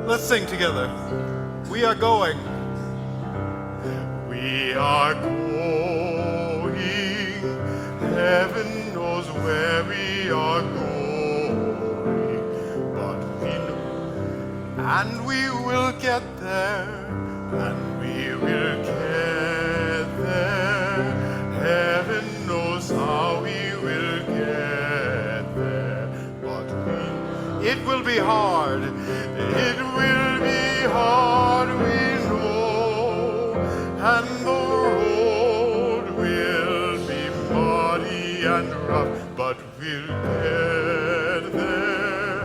Let's sing together. We are going. We are going. Heaven knows where we are going. But we know. And we will get there. And we will get there. Heaven knows how we will get there. But it will be hard. It will be hard, we know, and the road will be muddy and rough, but we'll get there.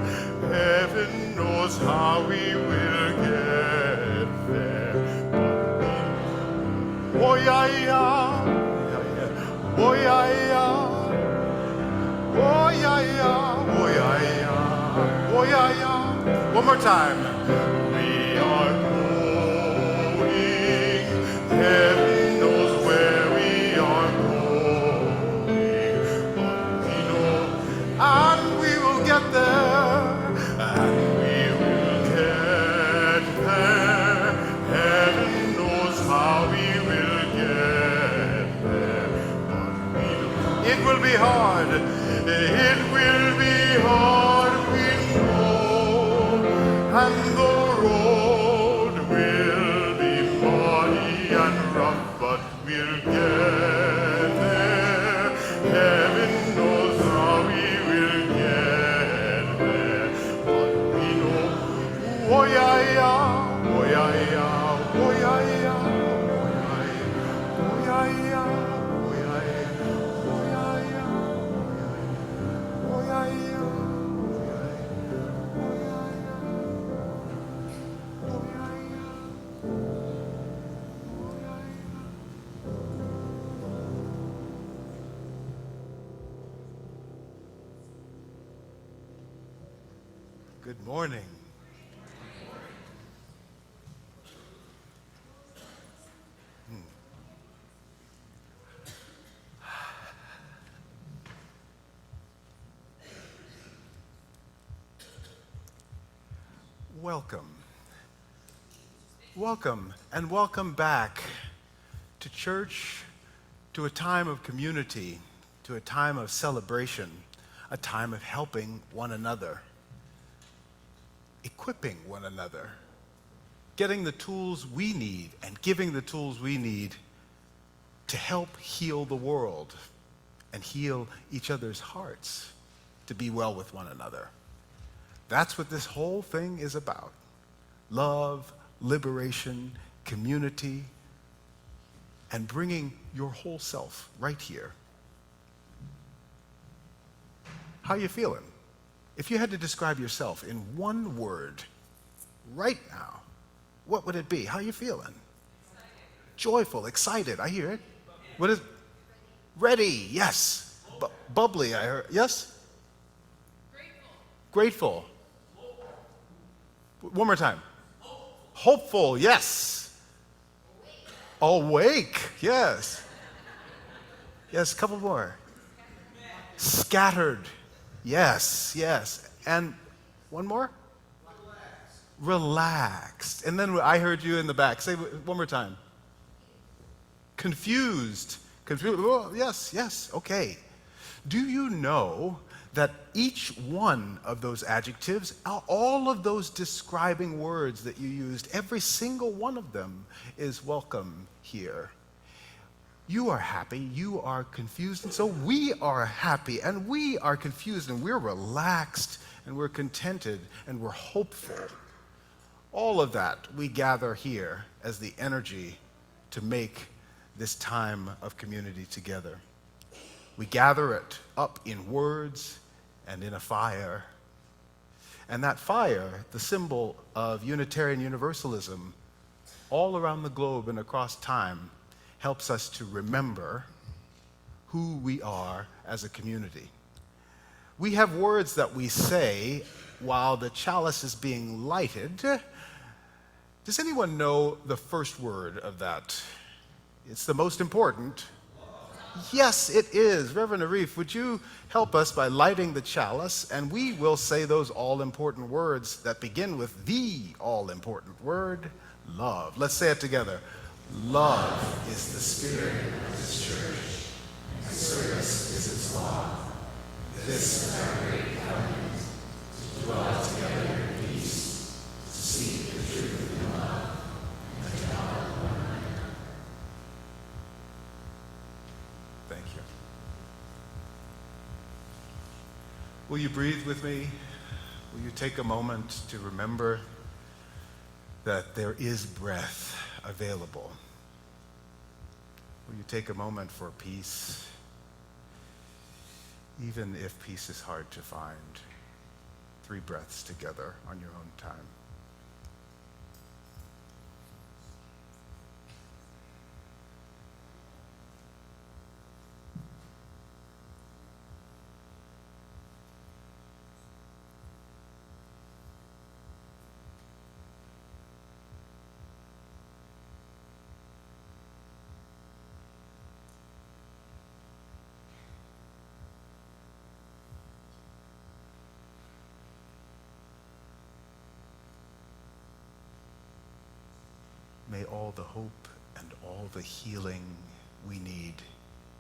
Heaven knows how we will get there. But we, oh yeah, yeah, oh yeah, yeah, oh yeah, yeah, oh yeah, yeah, oh yeah, yeah. One more time. We are going. Heaven knows where we are going. But we know, and we will get there. And we will get there. Heaven knows how we will get there. But we know it will be hard. It will be hard. We know. And the road will be muddy and rough, but we'll get there. Heaven knows how we will get there. But we know, oh yeah, yeah, oh yeah, yeah, oh yeah, yeah, oh yeah, yeah, oh yeah, yeah, oh yeah, yeah, oh yeah, yeah, oh yeah, yeah. Good morning. Welcome. Welcome and welcome back to church, to a time of community, to a time of celebration, a time of helping one another, equipping one another, getting the tools we need and giving the tools we need to help heal the world and heal each other's hearts to be well with one another. That's what this whole thing is about. Love, liberation, community, and bringing your whole self right here. How you feeling? If you had to describe yourself in one word right now, what would it be? How you feeling? Excited. Joyful, excited, I hear it. What is ready? Yes. Bubbly, I heard. Yes? Grateful. One more time. Hopeful, yes. Awake, yes. Yes, a couple more. Scattered. Yes, yes. And one more? Relaxed. And then I heard you in the back. Say it one more time. Confused. Confused. Oh, yes, yes. Okay. Do you know that each one of those adjectives, all of those describing words that you used, every single one of them is welcome here? You are happy, you are confused, and so we are happy, and we are confused, and we're relaxed, and we're contented, and we're hopeful. All of that we gather here as the energy to make this time of community together. We gather it up in words and in a fire. And that fire, the symbol of Unitarian Universalism, all around the globe and across time, helps us to remember who we are as a community. We have words that we say while the chalice is being lighted. Does anyone know the first word of that? It's the most important. Yes, it is. Reverend Arif, would you help us by lighting the chalice? And we will say those all-important words that begin with the all-important word, love. Let's say it together. Love is the spirit of this church, and service is its law. This is our great covenant, to dwell together in peace, to seek the truth in love, and to honor one another. Thank you. Will you breathe with me? Will you take a moment to remember that there is breath available? Will you take a moment for peace, even if peace is hard to find? 3 breaths together on your own time. May all the hope and all the healing we need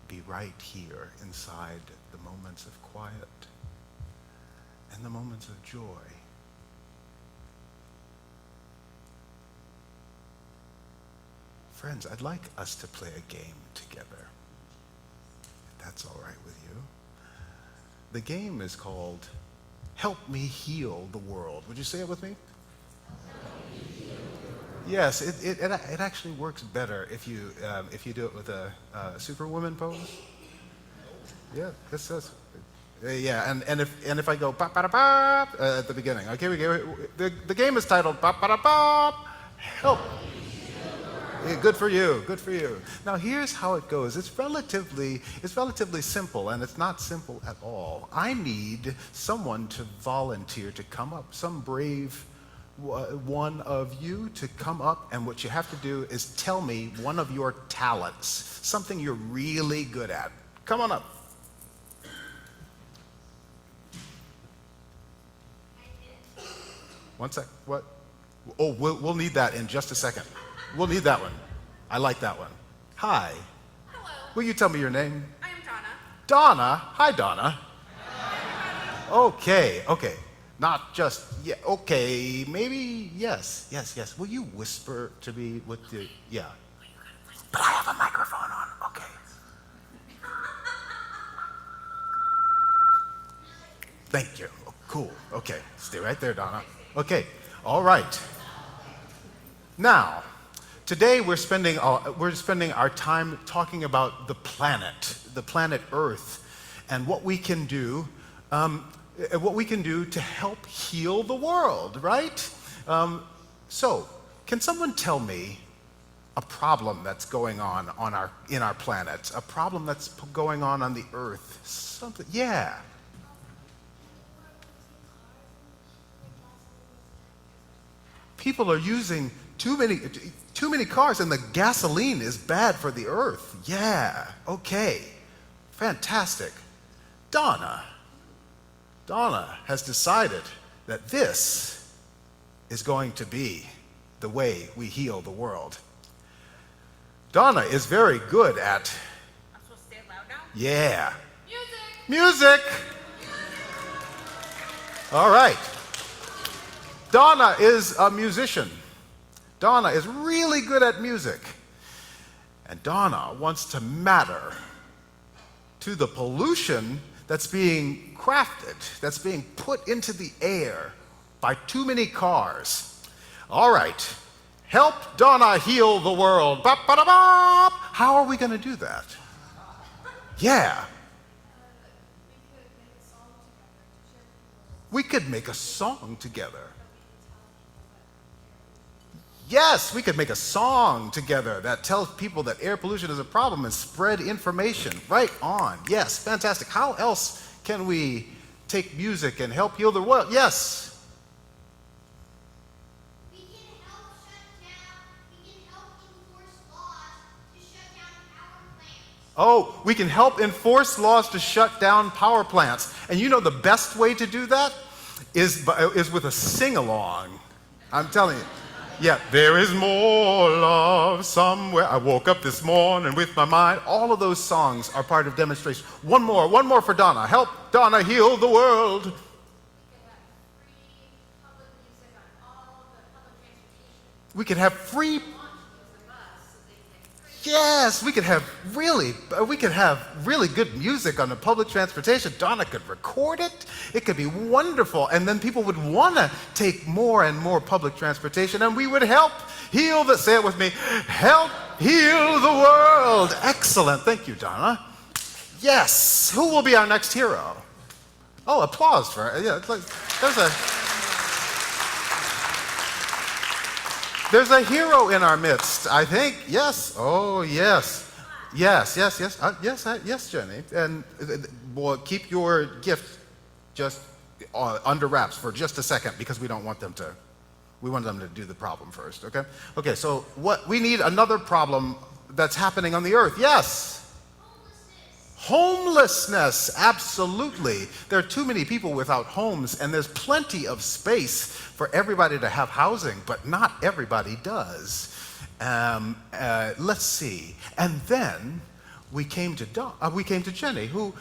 be right here inside the moments of quiet and the moments of joy. Friends, I'd like us to play a game together, if that's all right with you. The game is called Help Me Heal the World. Would you say it with me? Yes, it actually works better if you do it with a Superwoman pose. Yeah, that's yeah, and if I go pop pop pop at the beginning, okay, the game is titled pop pop pop. Help. Yeah, good for you. Good for you. Now here's how it goes. It's relatively simple, and it's not simple at all. I need someone to volunteer to come up, some brave one of you to come up, and what you have to do is tell me one of your talents, something you're really good at. Come on up. One sec. What? Oh, we'll need that in just a second. We'll need that one. I like that one. Hi. Hello. Will you tell me your name? I am Donna. Donna. Hi, Donna. Okay. Not just, yeah, okay, maybe, yes. Will you whisper to me with the, yeah. But I have a microphone on, okay. Thank you. Oh, cool. Okay, stay right there, Donna. Okay, all right. Now, today we're spending our time talking about the planet Earth, and what we can do to help heal the world, right? So, can someone tell me a problem that's going on in our planet, a problem that's going on the Earth? Something, yeah. People are using too many cars, and the gasoline is bad for the Earth. Yeah. Okay. Fantastic. Donna, Donna has decided that this is going to be the way we heal the world. Donna is very good at... I'm supposed to say it loud now? Yeah. Music! Music! All right. Donna is a musician. Donna is really good at music. And Donna wants to matter to the pollution that's being crafted, that's being put into the air by too many cars. All right. Help Donna heal the world. Bop-ba-da-bop. How are we going to do that? Yeah. We could make a song together. Yes, we could make a song together that tells people that air pollution is a problem and spread information. Right on. Yes, fantastic. How else can we take music and help heal the world? Yes. We can help enforce laws to shut down power plants. Oh, we can help enforce laws to shut down power plants. And you know the best way to do that is with a sing-along. I'm telling you. Yeah, there is more love somewhere. I woke up this morning with my mind. All of those songs are part of demonstration. One more for Donna. Help Donna heal the world. We can have free public music on all the public transportation. We could have free... Yes, we could have really good music on the public transportation. Donna could record it. It could be wonderful. And then people would want to take more and more public transportation, and we would help heal the, say it with me, help heal the world. Excellent. Thank you, Donna. Yes. Who will be our next hero? Oh, applause for her. Yeah, there's a hero in our midst, I think. Yes. Oh, yes. Yes, Jenny. And well, keep your gift just under wraps for just a second, because we want them to do the problem first, okay? Okay, so we need another problem that's happening on the earth. Yes. Homelessness, absolutely. There are too many people without homes, and there's plenty of space for everybody to have housing, but not everybody does. Let's see. And then we came to Jenny, who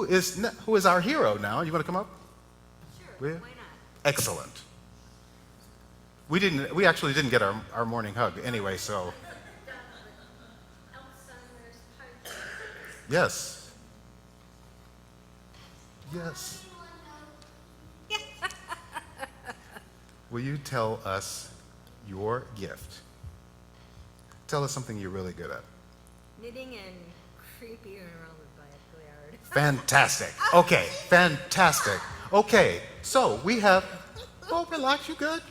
is our hero now. You want to come up? Sure, why not? Excellent. We actually didn't get our morning hug anyway, so. Yes. Yes. Will you tell us your gift? Tell us something you're really good at. Knitting and creeping around the backyard. Fantastic. Okay, fantastic. Okay, so we have, oh, relax, you good.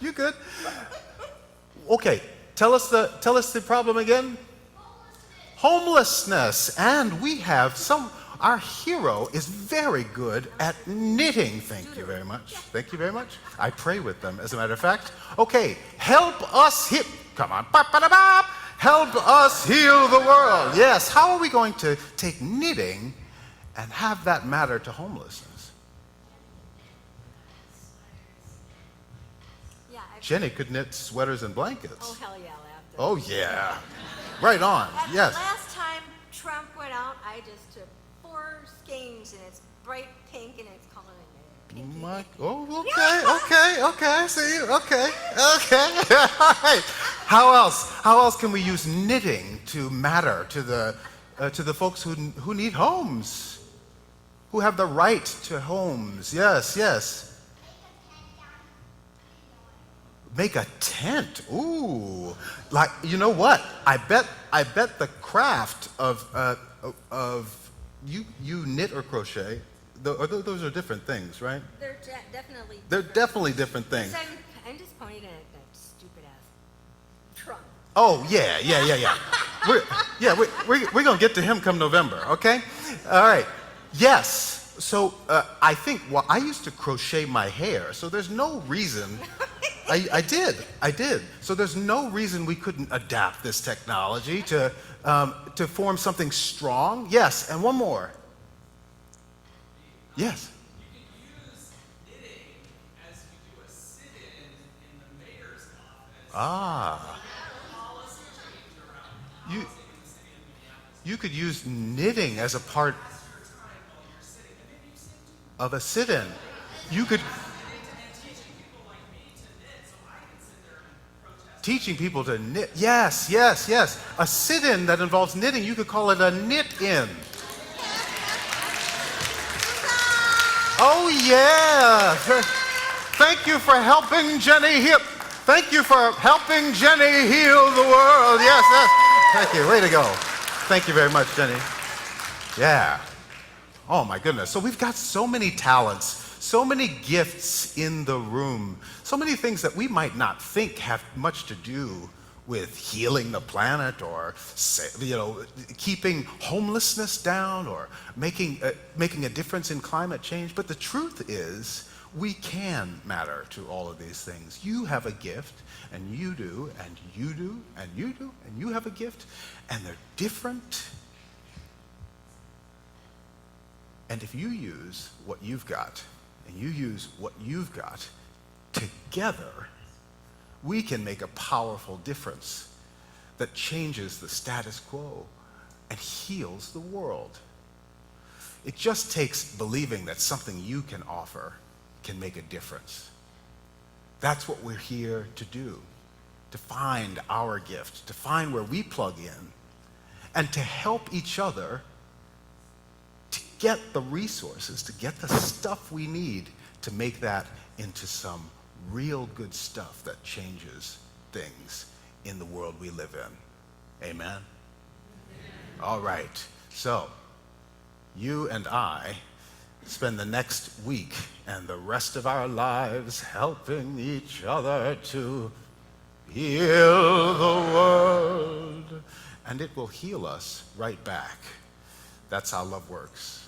Okay, tell us the problem again. Homelessness. And we have our hero is very good at knitting. Thank you very much. Thank you very much. I pray with them, as a matter of fact. Okay, help us heal. Come on. Help us heal the world. Yes, how are we going to take knitting and have that matter to homelessness? Yeah, Jenny could knit sweaters and blankets. Oh, hell yeah, I'll have to. Oh, yeah. Right on. Yes. Last time Trump went out, I just took 4 skeins, and it's bright pink, and it's colored pink. Okay. See, okay. All right. How else can we use knitting to matter to the folks who need homes, who have the right to homes? Yes. Make a tent. Ooh, like, you know what? I bet the craft of you knit or crochet. Those are different things, right? They're definitely. They're definitely different things. I'm just pointing at that stupid ass Trump. Oh yeah. We're gonna get to him come November. Okay. All right. Yes. So I think I used to crochet my hair, so there's no reason. I did. So there's no reason we couldn't adapt this technology to form something strong. Yes, and one more. Yes. You can use Ah. You could use knitting as a part of a sit-in. You could teaching people to knit. Yes, yes, yes. A sit-in that involves knitting, you could call it a knit-in. Oh yeah. Thank you for helping Jenny heal. Thank you for helping Jenny heal the world. Yes, yes. Thank you. Way to go. Thank you very much, Jenny. Yeah. Oh my goodness. So we've got so many talents, so many gifts in the room, so many things that we might not think have much to do with healing the planet or, keeping homelessness down or making a difference in climate change. But the truth is, we can matter to all of these things. You have a gift, and you do, and you do, and you do, and you have a gift, and they're different. And if you use what you've got, and you use what you've got, together, we can make a powerful difference that changes the status quo and heals the world. It just takes believing that something you can offer can make a difference. That's what we're here to do, to find our gift, to find where we plug in, and to help each other to get the resources, to get the stuff we need to make that into some real good stuff that changes things in the world we live in. Amen? Amen. All right. So, you and I spend the next week and the rest of our lives helping each other to heal the world. And it will heal us right back. That's how love works.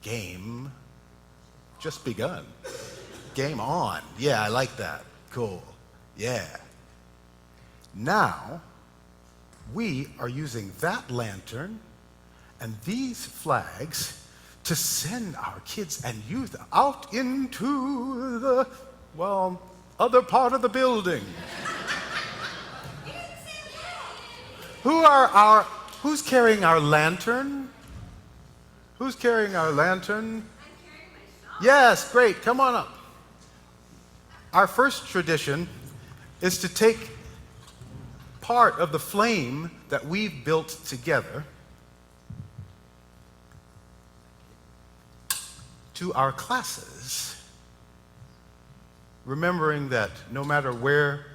Game just begun. Game on. Yeah, I like that. Cool. Yeah. Now, we are using that lantern and these flags to send our kids and youth out into the, other part of the building. Who's carrying our lantern? Who's carrying our lantern? Yes, great. Come on up. Our first tradition is to take part of the flame that we've built together to our classes, remembering that no matter where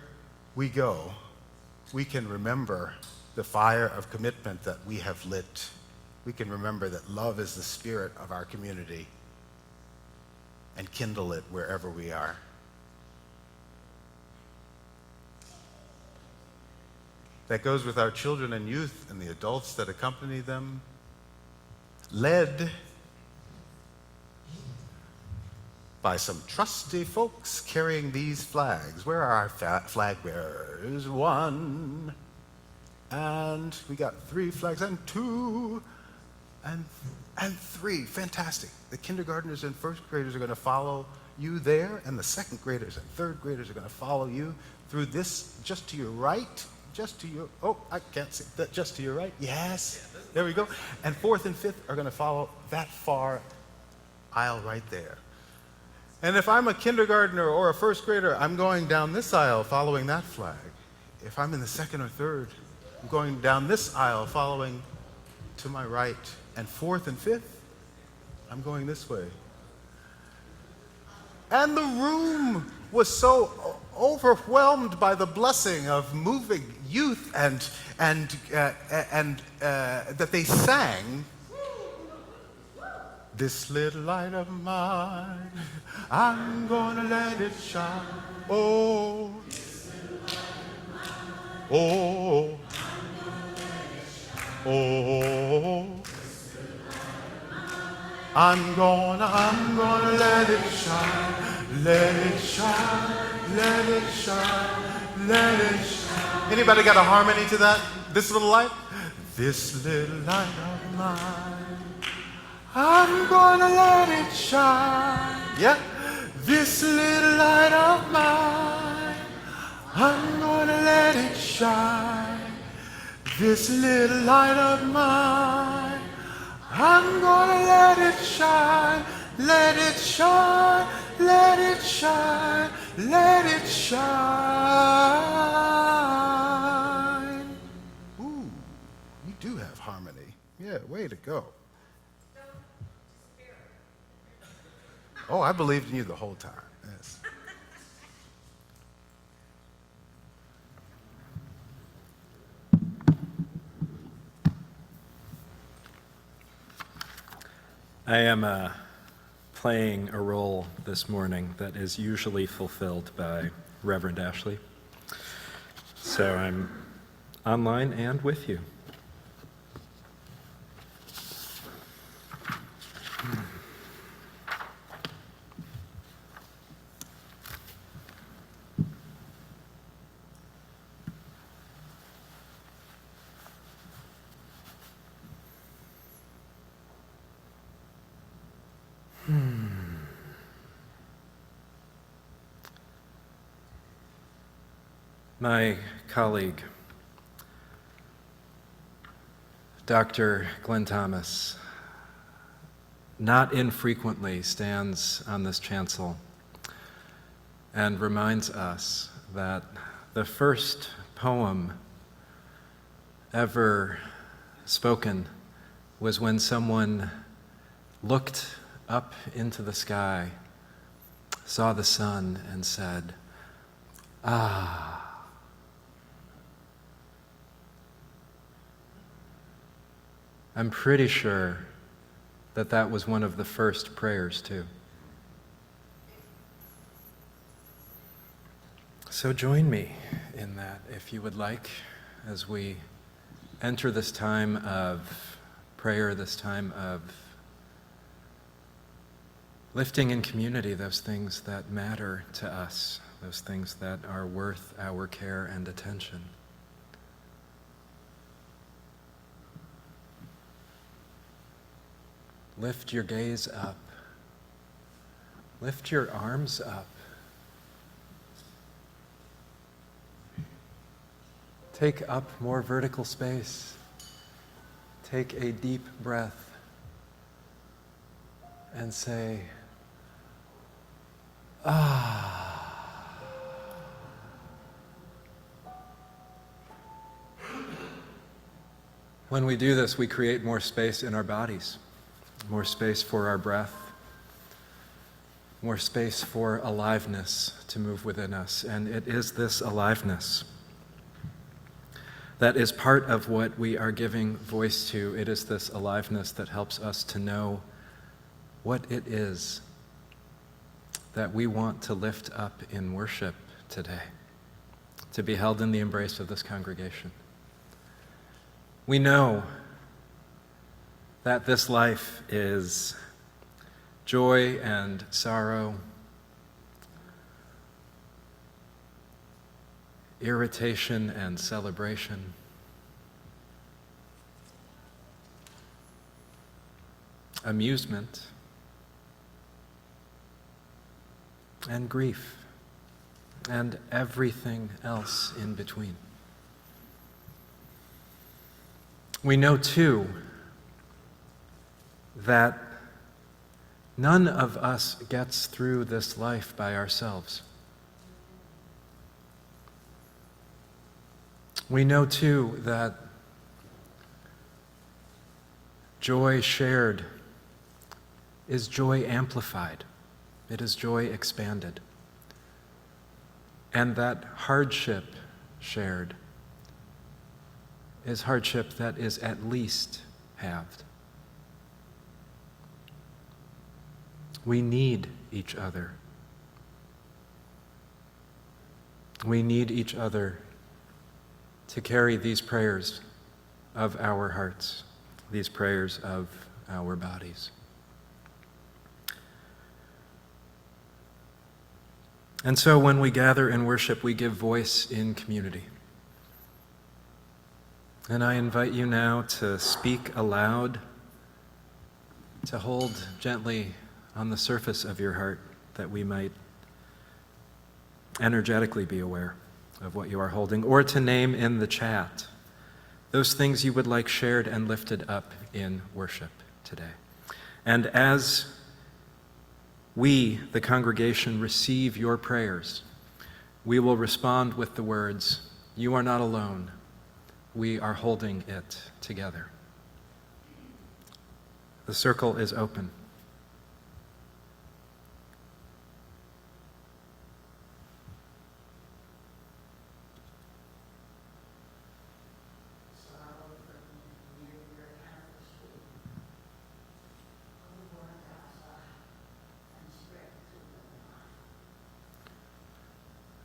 we go, we can remember the fire of commitment that we have lit. We can remember that love is the spirit of our community and kindle it wherever we are. That goes with our children and youth and the adults that accompany them, led by some trusty folks carrying these flags. Where are our flag bearers? 1, and we got 3 flags, and 2, and 3. Fantastic. The kindergartners and first graders are going to follow you there, and the second graders and third graders are going to follow you through this, just to your right. Just to your, I can't see that, just to your right. Yes, there we go. And 4th and 5th are going to follow that far aisle right there. And if I'm a kindergartner or a first grader, I'm going down this aisle following that flag. If I'm in the 2nd or 3rd, I'm going down this aisle following to my right. And 4th and 5th, I'm going this way. And the room was so overwhelmed by the blessing of moving youth and that they sang, "This little light of mine, I'm gonna let it shine. Oh, oh, oh, I'm gonna let it shine. Let it shine, let it shine, let it shine." Anybody got a harmony to that? This little light? This little light of mine, I'm gonna let it shine. Yeah? This little light of mine, I'm gonna let it shine. This little light of mine, I'm gonna let it shine, let it shine, let it shine, let it shine. Ooh, you do have harmony. Yeah, way to go. Oh, I believed in you the whole time. Yes. I am playing a role this morning that is usually fulfilled by Reverend Ashley. So I'm online and with you. My colleague, Dr. Glenn Thomas, not infrequently stands on this chancel and reminds us that the first poem ever spoken was when someone looked up into the sky, saw the sun, and said, "Ah." I'm pretty sure that that was one of the first prayers, too. So join me in that, if you would like, as we enter this time of prayer, this time of lifting in community those things that matter to us, those things that are worth our care and attention. Lift your gaze up. Lift your arms up. Take up more vertical space. Take a deep breath and say, "Ah." When we do this, we create more space in our bodies. More space for our breath, more space for aliveness to move within us. And it is this aliveness that is part of what we are giving voice to. It is this aliveness that helps us to know what it is that we want to lift up in worship today, to be held in the embrace of this congregation. We know that this life is joy and sorrow, irritation and celebration, amusement, and grief, and everything else in between. We know, too, that none of us gets through this life by ourselves. We know, too, that joy shared is joy amplified. It is joy expanded. And that hardship shared is hardship that is at least halved. We need each other. We need each other to carry these prayers of our hearts, these prayers of our bodies. And so when we gather in worship, we give voice in community. And I invite you now to speak aloud, to hold gently on the surface of your heart, that we might energetically be aware. of what you are holding, or to name in the chat those things you would like shared and lifted up in worship today. And as we, the congregation, receive your prayers, we will respond with the words, "You are not alone. We are holding it together." The circle is open.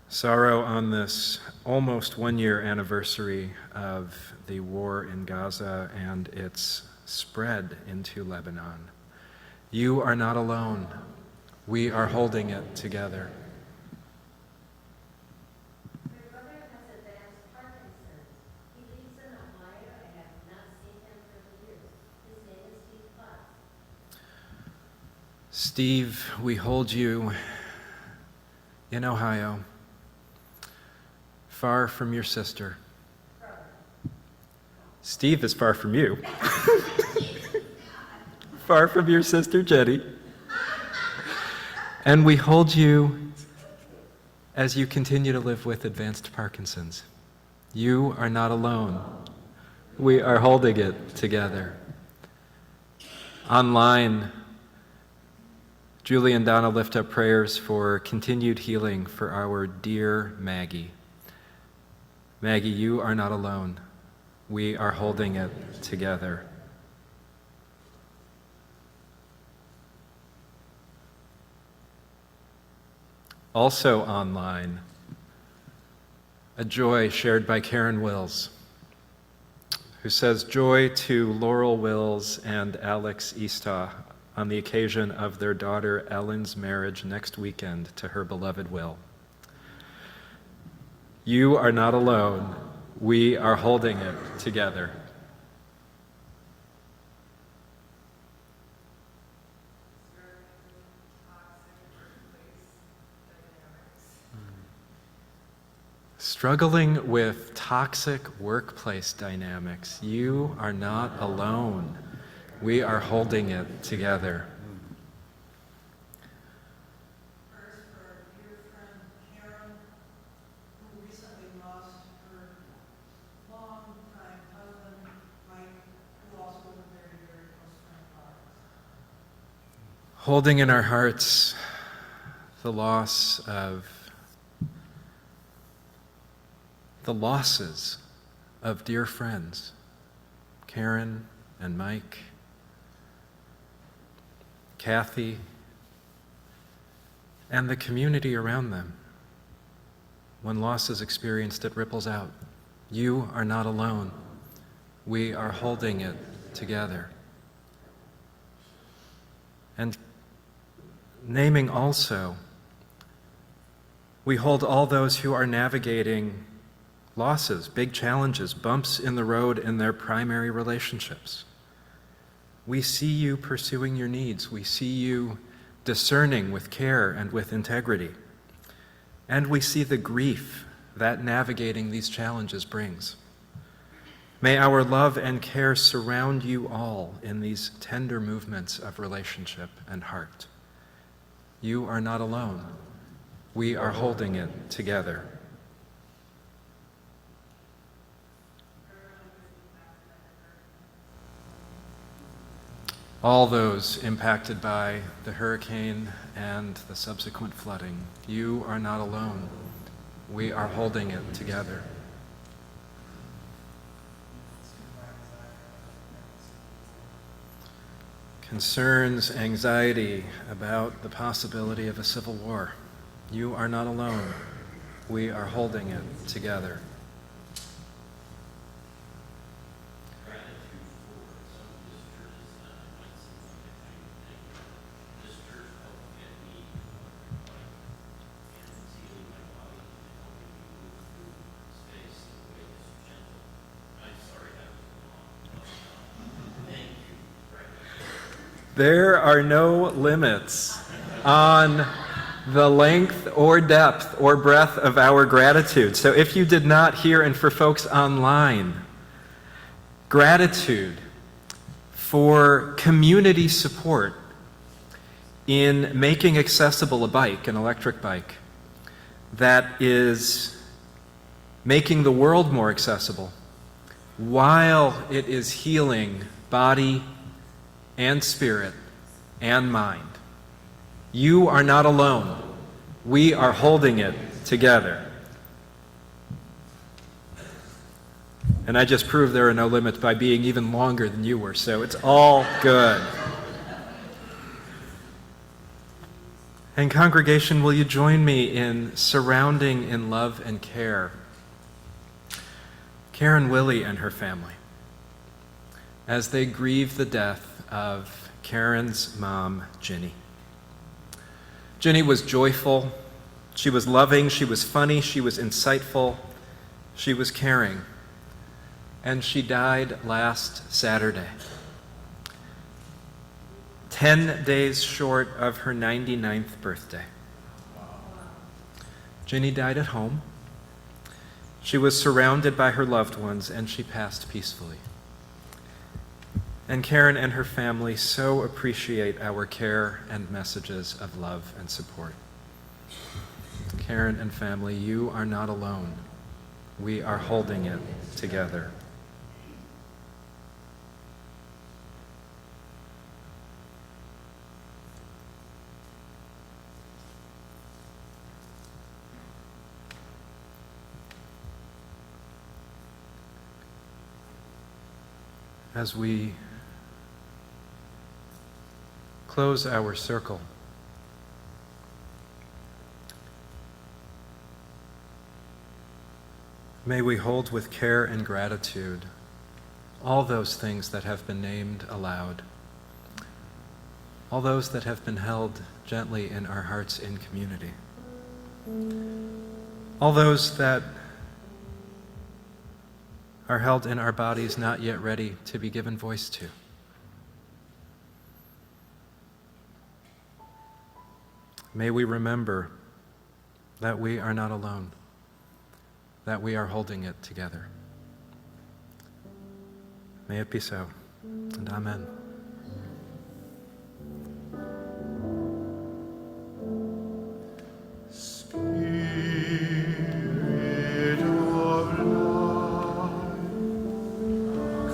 Sorrow on this almost 1-year anniversary of the war in Gaza and its spread into Lebanon. You are not alone. We are holding it together. My brother has advanced Parkinson's. He lives in Ohio. I have not seen him for years. His name is Steve Potts. Steve, we hold you in Ohio, far from your sister. Steve is far from you. Far from your sister, Jenny. And we hold you as you continue to live with advanced Parkinson's. You are not alone. We are holding it together. Online, Julie and Donna lift up prayers for continued healing for our dear Maggie. Maggie, you are not alone. We are holding it together. Also online, a joy shared by Karen Wills, who says, "Joy to Laurel Wills and Alex Eastaugh on the occasion of their daughter Ellen's marriage next weekend to her beloved Will. You are not alone. We are holding it together." Struggling with toxic workplace dynamics. You are not alone. We are holding it together. Prayers for our dear friend Karen, who recently lost her longtime husband, Mike, who also was a very, very close friend of ours. Holding in our hearts the loss of the losses of dear friends, Karen and Mike, Kathy, and the community around them. When loss is experienced, it ripples out. You are not alone. We are holding it together. And naming also, we hold all those who are navigating losses, big challenges, bumps in the road in their primary relationships. We see you pursuing your needs. We see you discerning with care and with integrity. And we see the grief that navigating these challenges brings. May our love and care surround you all in these tender movements of relationship and heart. You are not alone. We are holding it together. All those impacted by the hurricane and the subsequent flooding, you are not alone. We are holding it together. Concerns, anxiety about the possibility of a civil war. You are not alone. We are holding it together. There are no limits on the length or depth or breadth of our gratitude. So if you did not hear, and for folks online, gratitude for community support in making accessible a bike, an electric bike, that is making the world more accessible while it is healing body and spirit and mind. You are not alone. We are holding it together. And I just proved there are no limits by being even longer than you were, so it's all good. And congregation, will you join me in surrounding in love and care Karen Willie and her family as they grieve the death of Karen's mom, Ginny. Ginny was joyful, she was loving, she was funny, she was insightful, she was caring, and she died last Saturday, 10 days short of her 99th birthday. Ginny died at home. She was surrounded by her loved ones, and she passed peacefully. And Karen and her family so appreciate our care and messages of love and support. Karen and family, you are not alone. We are holding it together. As we close our circle, may we hold with care and gratitude all those things that have been named aloud, all those that have been held gently in our hearts in community, all those that are held in our bodies not yet ready to be given voice to. May we remember that we are not alone, that we are holding it together. May it be so, and amen. Spirit of life,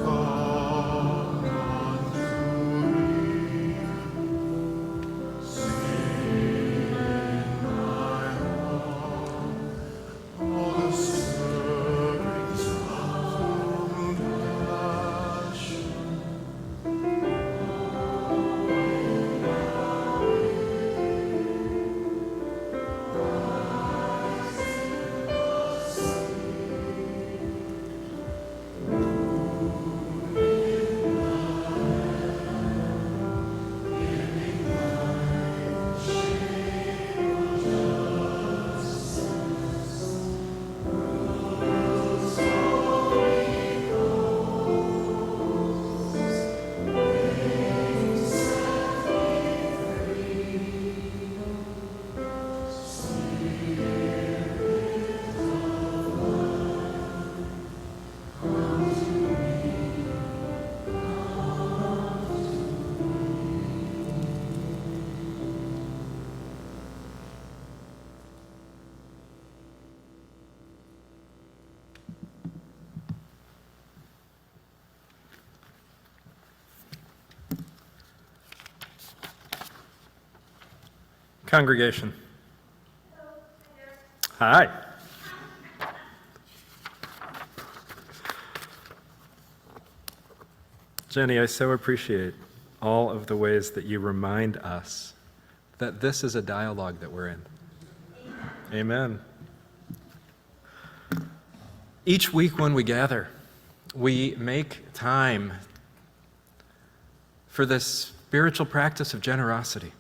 come unto me. Sing my heart, all the stirrings of passion. Congregation. Hi. Jenny, I so appreciate all of the ways that you remind us that this is a dialogue that we're in. Amen. Each week when we gather, we make time for this spiritual practice of generosity.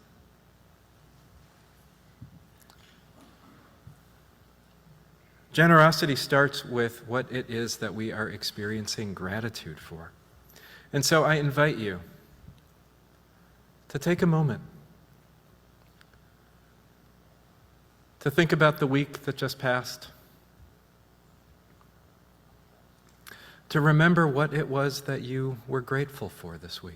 Generosity starts with what it is that we are experiencing gratitude for. And so I invite you to take a moment to think about the week that just passed, to remember what it was that you were grateful for this week.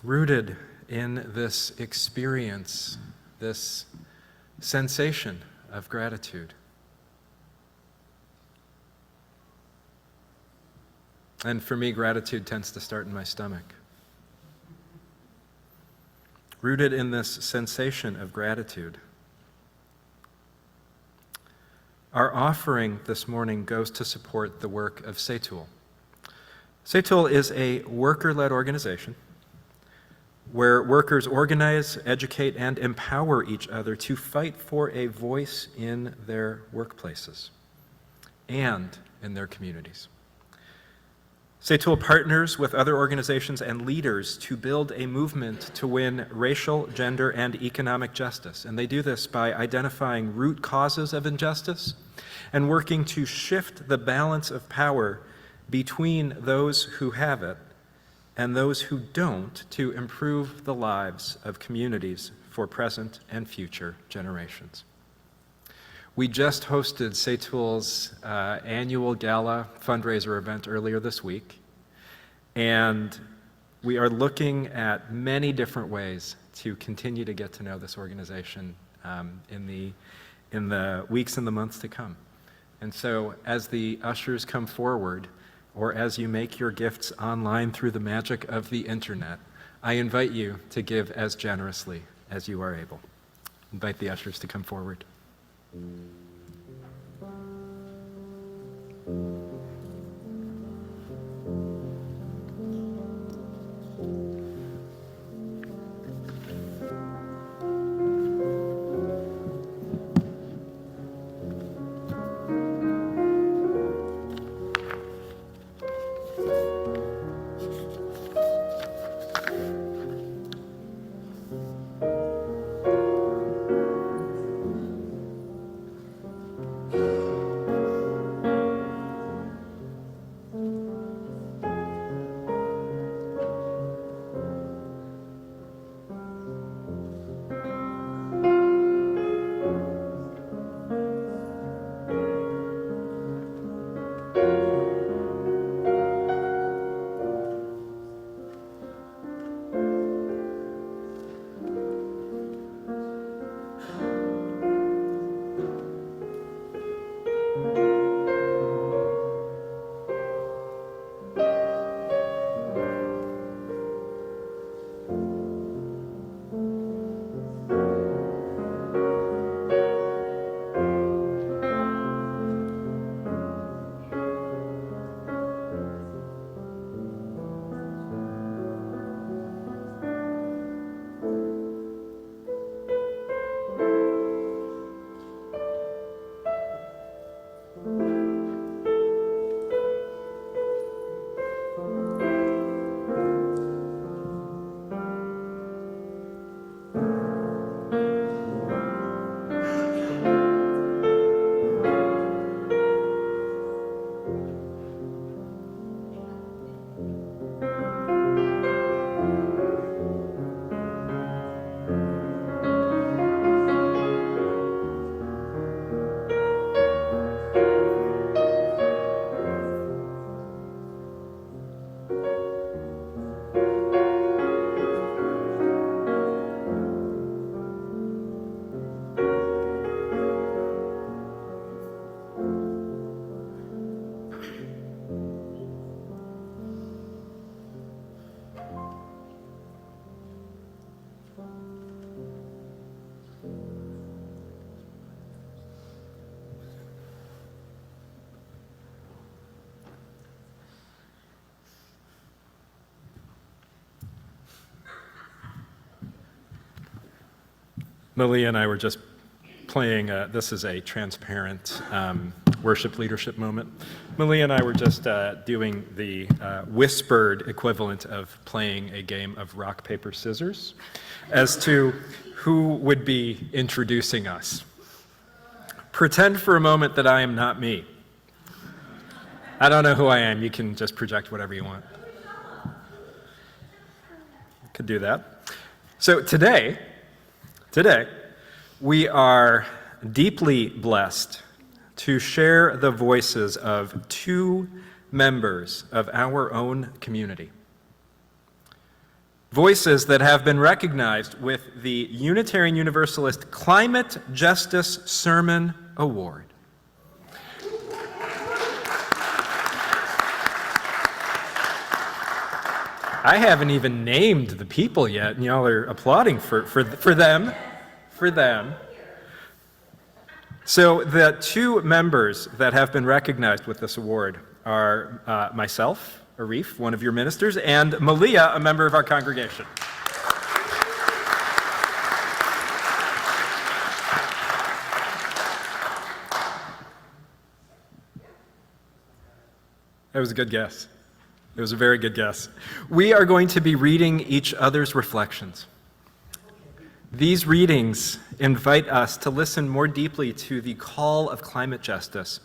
Rooted in this experience, this sensation of gratitude. And for me, gratitude tends to start in my stomach. Rooted in this sensation of gratitude. Our offering this morning goes to support the work of Setul. Setul is a worker-led organization where workers organize, educate, and empower each other to fight for a voice in their workplaces and in their communities. Setul partners with other organizations and leaders to build a movement to win racial, gender, and economic justice. And they do this by identifying root causes of injustice and working to shift the balance of power between those who have it and those who don't to improve the lives of communities for present and future generations. We just hosted Setul's annual gala fundraiser event earlier this week, and we are looking at many different ways to continue to get to know this organization in the weeks and the months to come. And so as the ushers come forward, or as you make your gifts online through the magic of the internet, I invite you to give as generously as you are able. Invite the ushers to come forward. Malia and I were just playing, this is a transparent worship leadership moment. Malia and I were just doing the whispered equivalent of playing a game of rock, paper, scissors as to who would be introducing us. Pretend for a moment that I am not me. I don't know who I am. You can just project whatever you want. Could do that. So today, we are deeply blessed to share the voices of two members of our own community. Voices that have been recognized with the Unitarian Universalist Climate Justice Sermon Award. I haven't even named the people yet, and y'all are applauding for them. So the two members that have been recognized with this award are myself, Arif, one of your ministers, and Malia, a member of our congregation. That was a good guess. It was a very good guess. We are going to be reading each other's reflections. These readings invite us to listen more deeply to the call of climate justice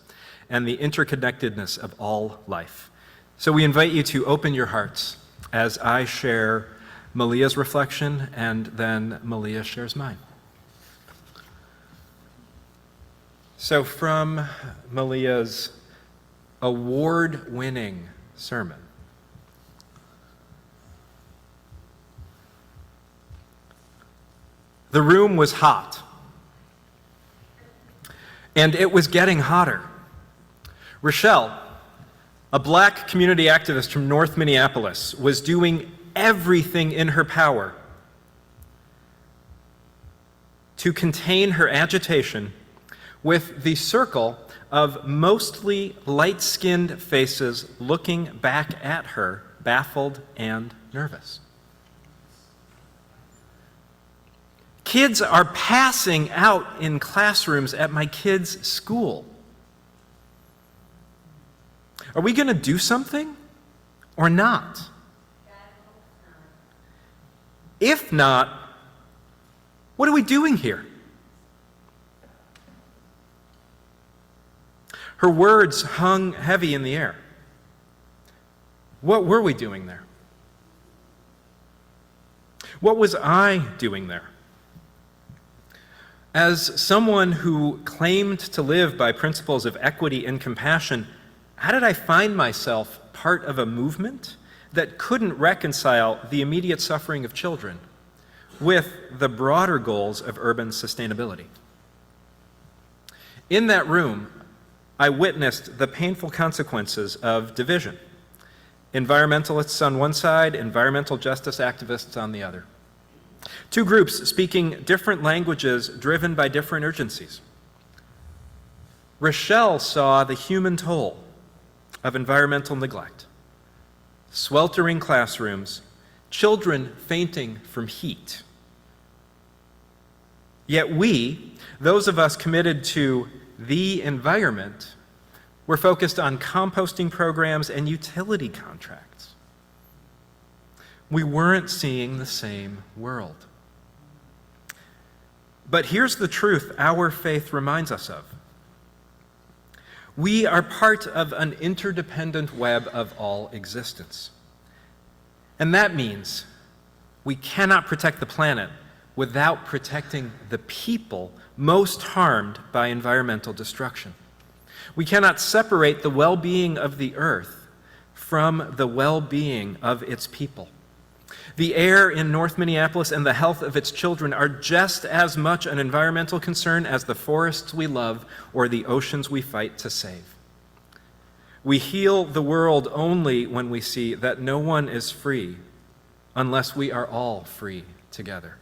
and the interconnectedness of all life. So we invite you to open your hearts as I share Malia's reflection and then Malia shares mine. So from Malia's award-winning sermon, the room was hot, and it was getting hotter. Rochelle, a black community activist from North Minneapolis, was doing everything in her power to contain her agitation with the circle of mostly light-skinned faces looking back at her, baffled and nervous. Kids are passing out in classrooms at my kids' school. Are we going to do something or not? If not, what are we doing here? Her words hung heavy in the air. What were we doing there? What was I doing there? As someone who claimed to live by principles of equity and compassion, how did I find myself part of a movement that couldn't reconcile the immediate suffering of children with the broader goals of urban sustainability? In that room, I witnessed the painful consequences of division. Environmentalists on one side, environmental justice activists on the other. Two groups speaking different languages driven by different urgencies. Rochelle saw the human toll of environmental neglect, sweltering classrooms, children fainting from heat. Yet we, those of us committed to the environment, were focused on composting programs and utility contracts. We weren't seeing the same world. But here's the truth our faith reminds us of. We are part of an interdependent web of all existence. And that means we cannot protect the planet without protecting the people most harmed by environmental destruction. We cannot separate the well-being of the earth from the well-being of its people. The air in North Minneapolis and the health of its children are just as much an environmental concern as the forests we love or the oceans we fight to save. We heal the world only when we see that no one is free unless we are all free together.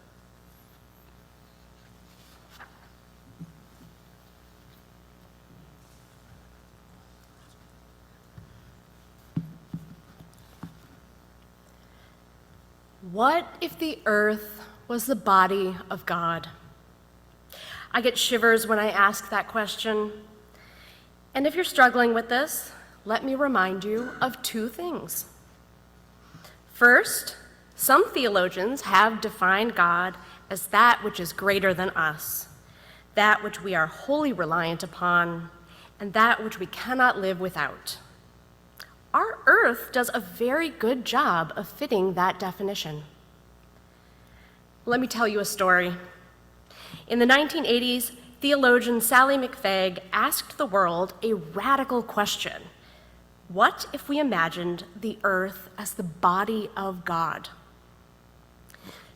What if the earth was the body of God? I get shivers when I ask that question. And if you're struggling with this, let me remind you of two things. First, some theologians have defined God as that which is greater than us, that which we are wholly reliant upon, and that which we cannot live without. Our earth does a very good job of fitting that definition. Let me tell you a story. In the 1980s, theologian Sally McFaig asked the world a radical question. What if we imagined the earth as the body of God?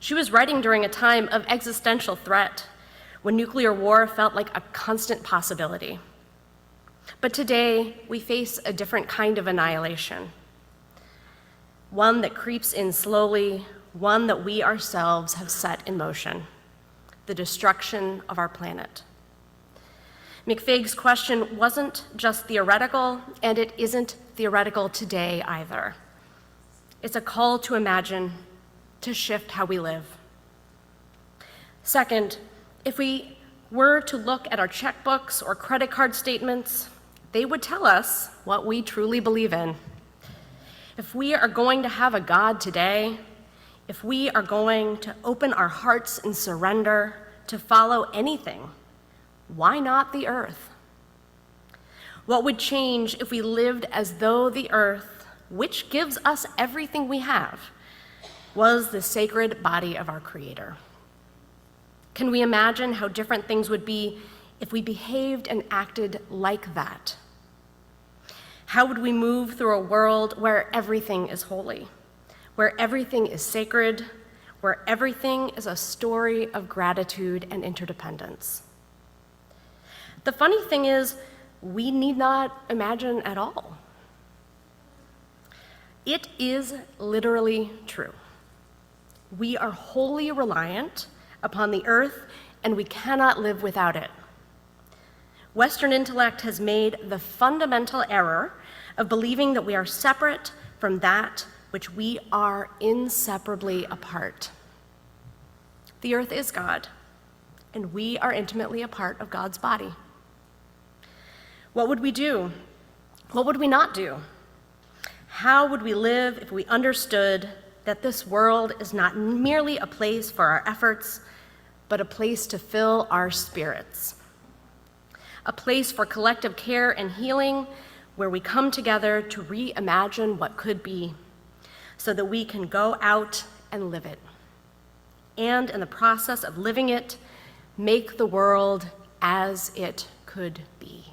She was writing during a time of existential threat, when nuclear war felt like a constant possibility. But today, we face a different kind of annihilation. One that creeps in slowly, one that we ourselves have set in motion: the destruction of our planet. McFaig's question wasn't just theoretical, and it isn't theoretical today either. It's a call to imagine, to shift how we live. Second, if we were to look at our checkbooks or credit card statements, they would tell us what we truly believe in. If we are going to have a God today, if we are going to open our hearts in surrender to follow anything, why not the earth? What would change if we lived as though the earth, which gives us everything we have, was the sacred body of our Creator? Can we imagine how different things would be if we behaved and acted like that? How would we move through a world where everything is holy, where everything is sacred, where everything is a story of gratitude and interdependence? The funny thing is, we need not imagine at all. It is literally true. We are wholly reliant upon the earth, and we cannot live without it. Western intellect has made the fundamental error of believing that we are separate from that which we are inseparably apart. The earth is God, and we are intimately a part of God's body. What would we do? What would we not do? How would we live if we understood that this world is not merely a place for our efforts, but a place to fill our spirits? A place for collective care and healing, where we come together to reimagine what could be, so that we can go out and live it. And in the process of living it, make the world as it could be.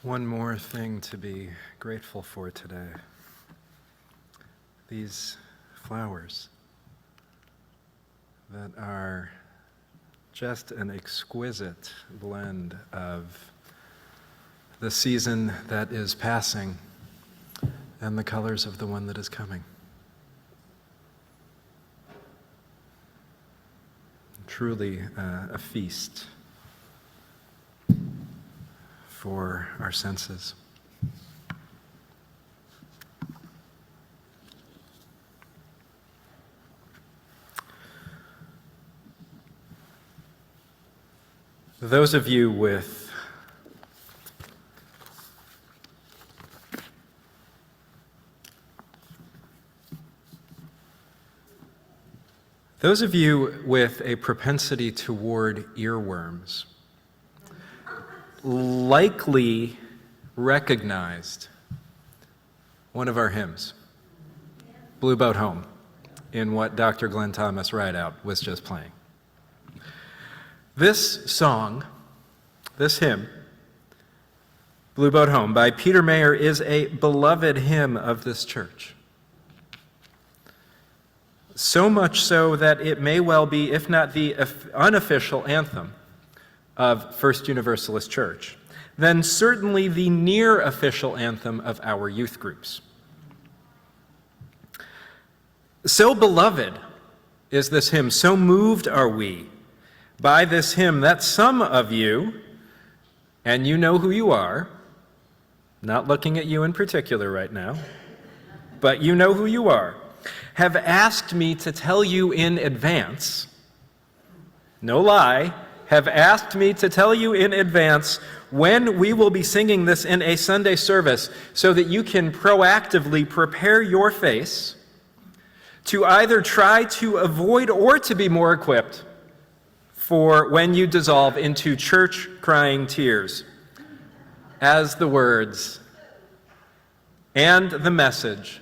one more thing to be grateful for today. These flowers that are just an exquisite blend of the season that is passing and the colors of the one that is coming. Truly a feast for our senses. Those of you with a propensity toward earworms likely recognized one of our hymns, Blue Boat Home, in what Dr. Glenn Thomas Rideout was just playing. This song, this hymn, Blue Boat Home, by Peter Mayer, is a beloved hymn of this church. So much so that it may well be, if not the unofficial anthem of First Universalist Church, then certainly the near official anthem of our youth groups. So beloved is this hymn, so moved are we by this hymn that some of you, and you know who you are, not looking at you in particular right now, but you know who you are, have asked me to tell you in advance, no lie, have asked me to tell you in advance when we will be singing this in a Sunday service so that you can proactively prepare your face to either try to avoid or to be more equipped for when you dissolve into church-crying tears as the words and the message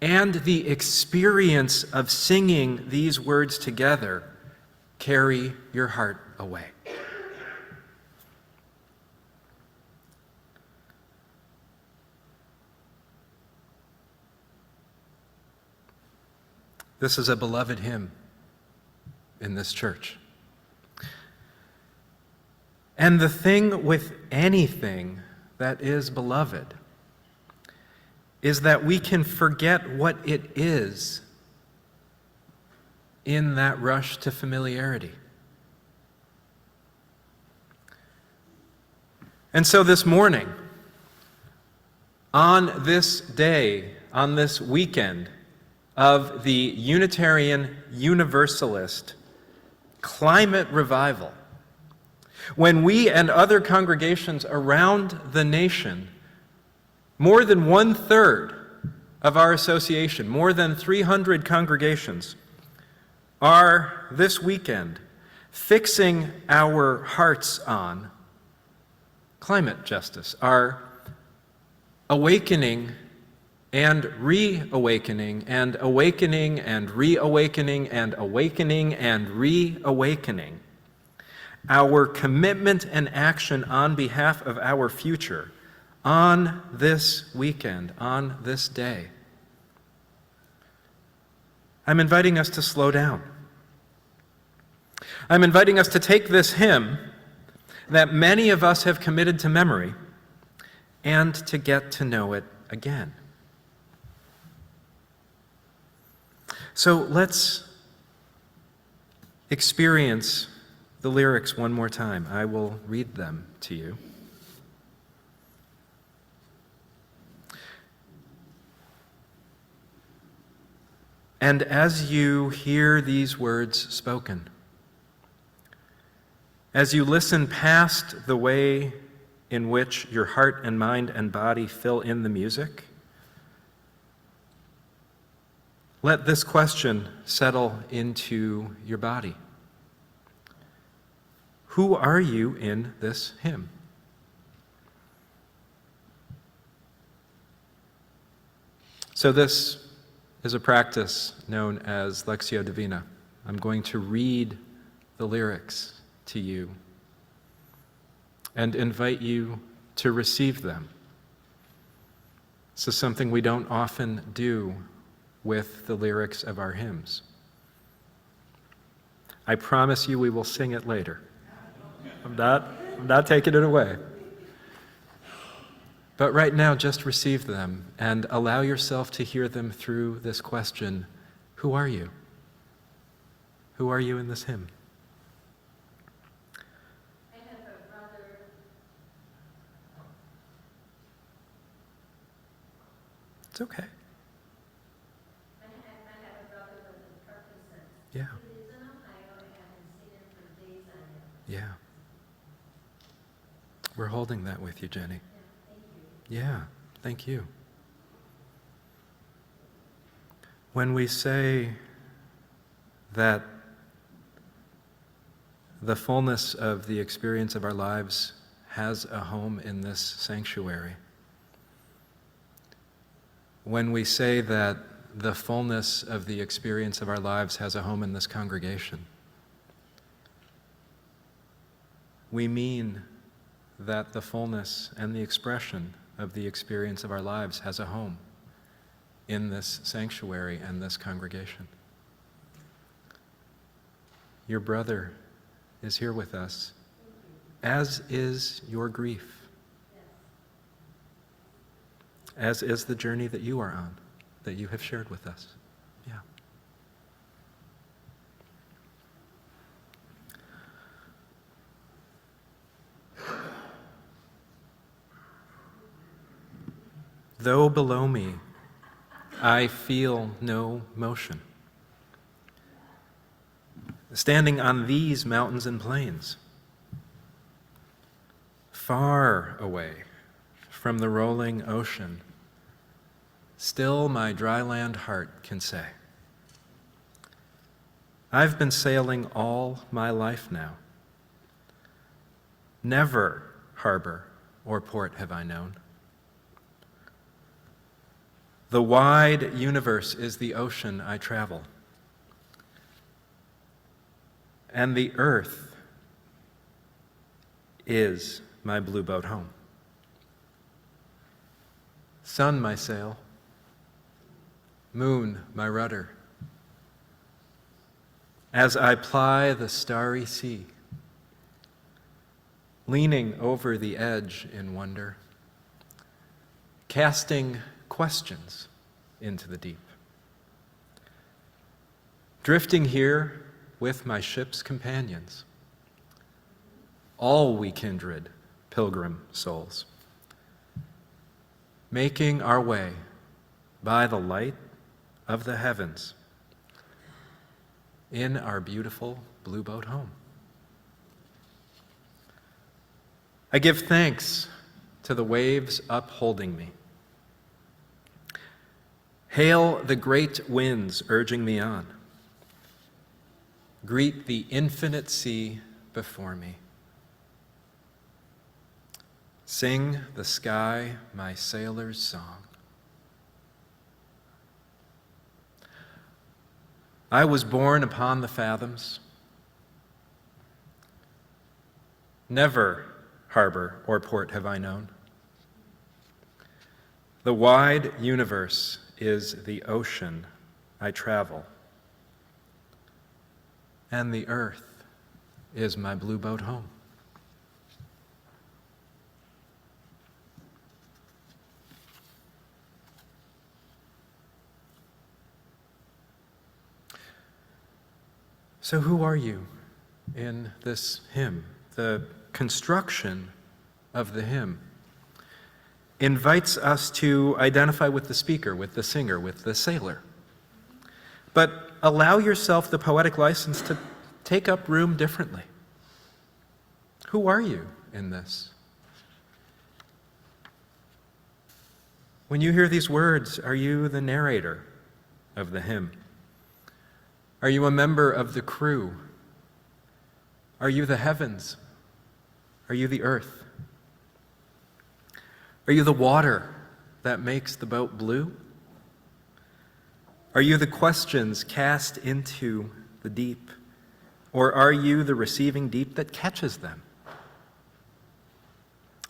and the experience of singing these words together carry your heart away. This is a beloved hymn in this church. And the thing with anything that is beloved is that we can forget what it is in that rush to familiarity. And so this morning, on this day, on this weekend of the Unitarian Universalist climate revival, when we and other congregations around the nation, more than 1/3 of our association, more than 300 congregations, are this weekend fixing our hearts on climate justice, are awakening and reawakening and awakening and reawakening and awakening and reawakening our commitment and action on behalf of our future on this weekend, on this day. I'm inviting us to slow down. I'm inviting us to take this hymn that many of us have committed to memory and to get to know it again. So let's experience the lyrics one more time. I will read them to you. And as you hear these words spoken, as you listen past the way in which your heart and mind and body fill in the music, let this question settle into your body. Who are you in this hymn? So this is a practice known as Lectio Divina. I'm going to read the lyrics to you and invite you to receive them. This is something we don't often do with the lyrics of our hymns. I promise you we will sing it later. I'm not taking it away. But right now, just receive them and allow yourself to hear them through this question, who are you? Who are you in this hymn? I have a brother. It's okay. I have a brother with Parkinson's. Yeah, He lives in Ohio. I haven't seen him for days on end. yeah. We're holding that with you, Jenny. Thank you. Yeah, thank you. When we say that the fullness of the experience of our lives has a home in this sanctuary, when we say that the fullness of the experience of our lives has a home in this congregation, we mean that the fullness and the expression of the experience of our lives has a home in this sanctuary and this congregation. Your brother is here with us, as is your grief, as is the journey that you are on, that you have shared with us. Yeah. Though below me I feel no motion, standing on these mountains and plains, far away from the rolling ocean, still my dry land heart can say, I've been sailing all my life now. Never harbor or port have I known. The wide universe is the ocean I travel, and the earth is my blue boat home. Sun, my sail, moon, my rudder, as I ply the starry sea, leaning over the edge in wonder, casting questions into the deep. Drifting here with my ship's companions, all we kindred pilgrim souls, making our way by the light of the heavens in our beautiful blue boat home. I give thanks to the waves upholding me. Hail the great winds urging me on. Greet the infinite sea before me. Sing the sky my sailor's song. I was born upon the fathoms. Never harbor or port have I known. The wide universe is the ocean I travel, and the earth is my blue boat home. So who are you in this hymn? The construction of the hymn invites us to identify with the speaker, with the singer, with the sailor. But allow yourself the poetic license to take up room differently. Who are you in this? When you hear these words, are you the narrator of the hymn? Are you a member of the crew? Are you the heavens? Are you the earth? Are you the water that makes the boat blue? Are you the questions cast into the deep? Or are you the receiving deep that catches them?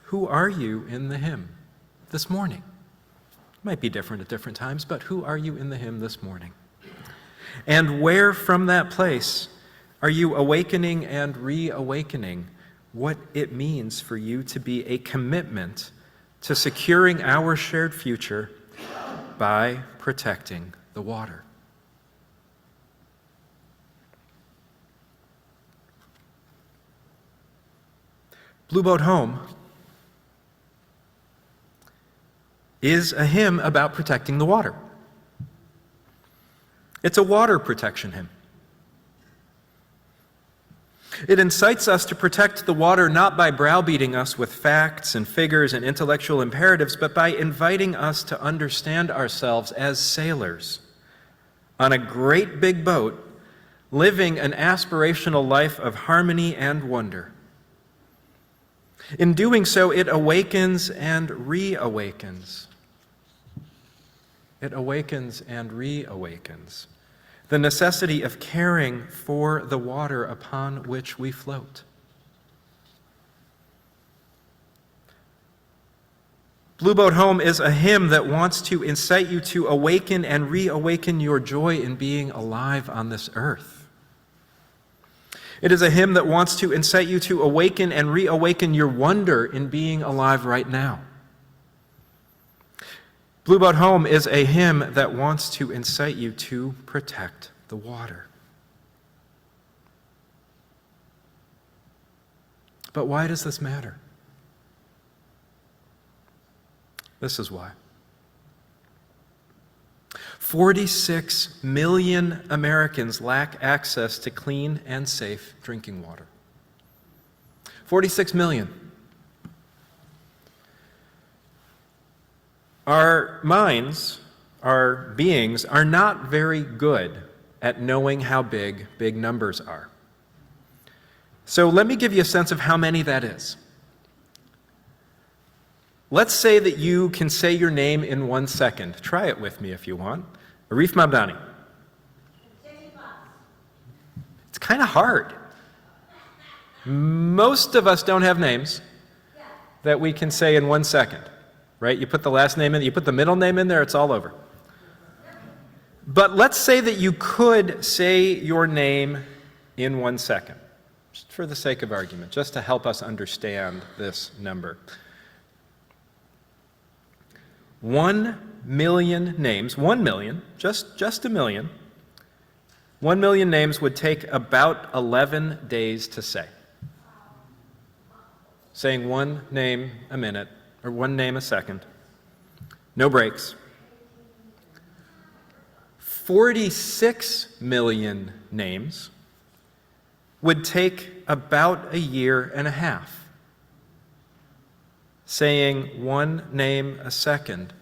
Who are you in the hymn this morning? It might be different at different times, but who are you in the hymn this morning? And where from that place are you awakening and reawakening what it means for you to be a commitment to securing our shared future by protecting the water? Blue Boat Home is a hymn about protecting the water. It's a water protection hymn. It incites us to protect the water not by browbeating us with facts and figures and intellectual imperatives, but by inviting us to understand ourselves as sailors on a great big boat, living an aspirational life of harmony and wonder. In doing so, it awakens and reawakens. It awakens and reawakens the necessity of caring for the water upon which we float. Blue Boat Home is a hymn that wants to incite you to awaken and reawaken your joy in being alive on this earth. It is a hymn that wants to incite you to awaken and reawaken your wonder in being alive right now. Blue Boat Home is a hymn that wants to incite you to protect the water. But why does this matter? This is why. 46 million Americans lack access to clean and safe drinking water. 46 million. Our minds, our beings, are not very good at knowing how big numbers are. So let me give you a sense of how many that is. Let's say that you can say your name in 1 second. Try it with me if you want. Arif Mabdani. It's kind of hard. Most of us don't have names that we can say in 1 second. Right? You put the last name in, you put the middle name in there, it's all over. But let's say that you could say your name in 1 second, just for the sake of argument, just to help us understand this number. 1 million names, 1 million, just a million, 1 million names would take about 11 days to say. Saying one name a minute, or one name a second. No breaks. 46 million names would take about a year and a half. Saying one name a second.